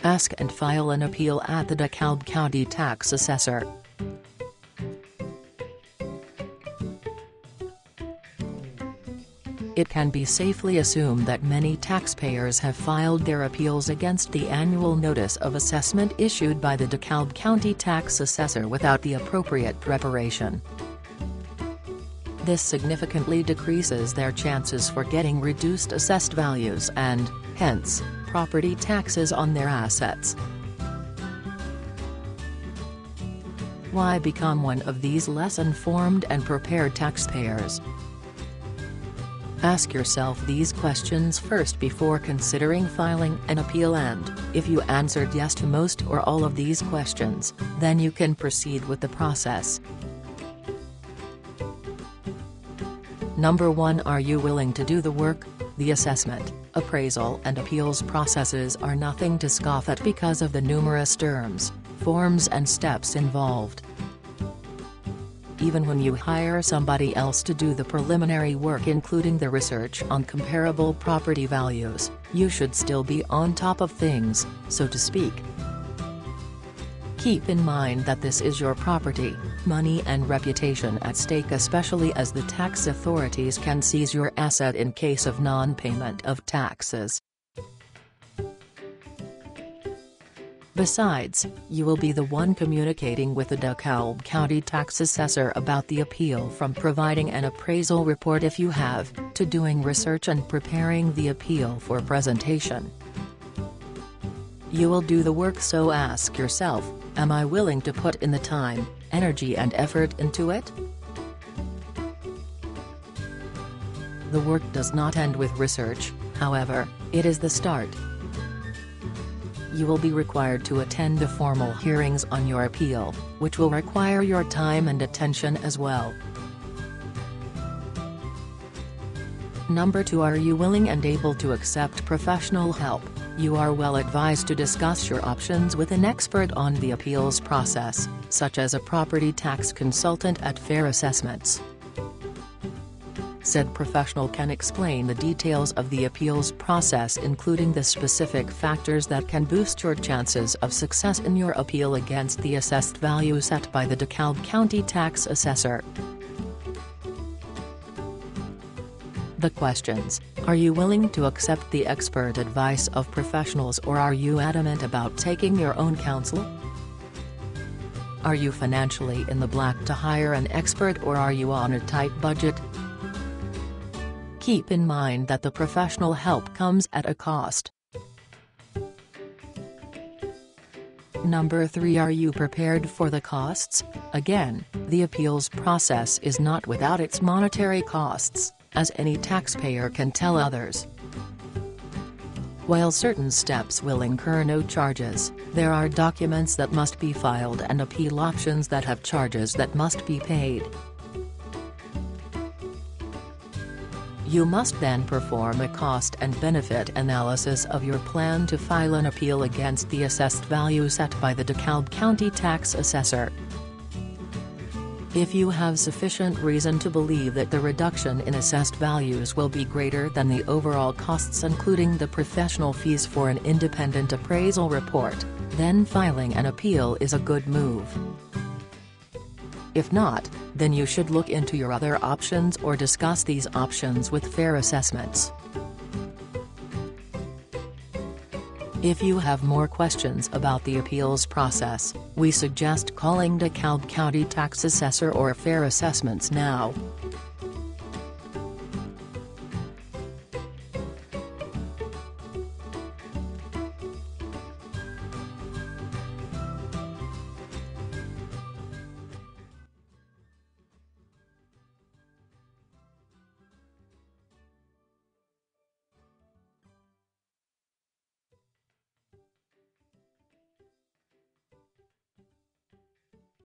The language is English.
Ask and file an appeal at the DeKalb County Tax Assessor. It can be safely assumed that many taxpayers have filed their appeals against the annual notice of assessment issued by the DeKalb County Tax Assessor without the appropriate preparation. This significantly decreases their chances for getting reduced assessed values and, hence, property taxes on their assets. Why become one of these less informed and prepared taxpayers? Ask yourself these questions first before considering filing an appeal, and, if you answered yes to most or all of these questions, then you can proceed with the process. Number 1. Are you willing to do the work? The assessment, appraisal and appeals processes are nothing to scoff at because of the numerous terms, forms and steps involved. Even when you hire somebody else to do the preliminary work, including the research on comparable property values, you should still be on top of things, so to speak. Keep in mind that this is your property, money and reputation at stake, especially as the tax authorities can seize your asset in case of non-payment of taxes. Besides, you will be the one communicating with the DeKalb County Tax Assessor about the appeal, from providing an appraisal report if you have, to doing research and preparing the appeal for presentation. You will do the work, so ask yourself, am I willing to put in the time, energy and effort into it? The work does not end with research, however, it is the start. You will be required to attend the formal hearings on your appeal, which will require your time and attention as well. Number 2. Are you willing and able to accept professional help? You are well advised to discuss your options with an expert on the appeals process, such as a property tax consultant at Fair Assessments. Said professional can explain the details of the appeals process, including the specific factors that can boost your chances of success in your appeal against the assessed value set by the DeKalb County Tax Assessor. The questions: are you willing to accept the expert advice of professionals, or are you adamant about taking your own counsel? Are you financially in the black to hire an expert, or are you on a tight budget? Keep in mind that the professional help comes at a cost. Number 3. Are you prepared for the costs? Again, the appeals process is not without its monetary costs, as any taxpayer can tell others. While certain steps will incur no charges, there are documents that must be filed and appeal options that have charges that must be paid. You must then perform a cost and benefit analysis of your plan to file an appeal against the assessed value set by the DeKalb County Tax Assessor. If you have sufficient reason to believe that the reduction in assessed values will be greater than the overall costs, including the professional fees for an independent appraisal report, then filing an appeal is a good move. If not, then you should look into your other options or discuss these options with Fair Assessments. If you have more questions about the appeals process, we suggest calling DeKalb County Tax Assessor or Fair Assessments now.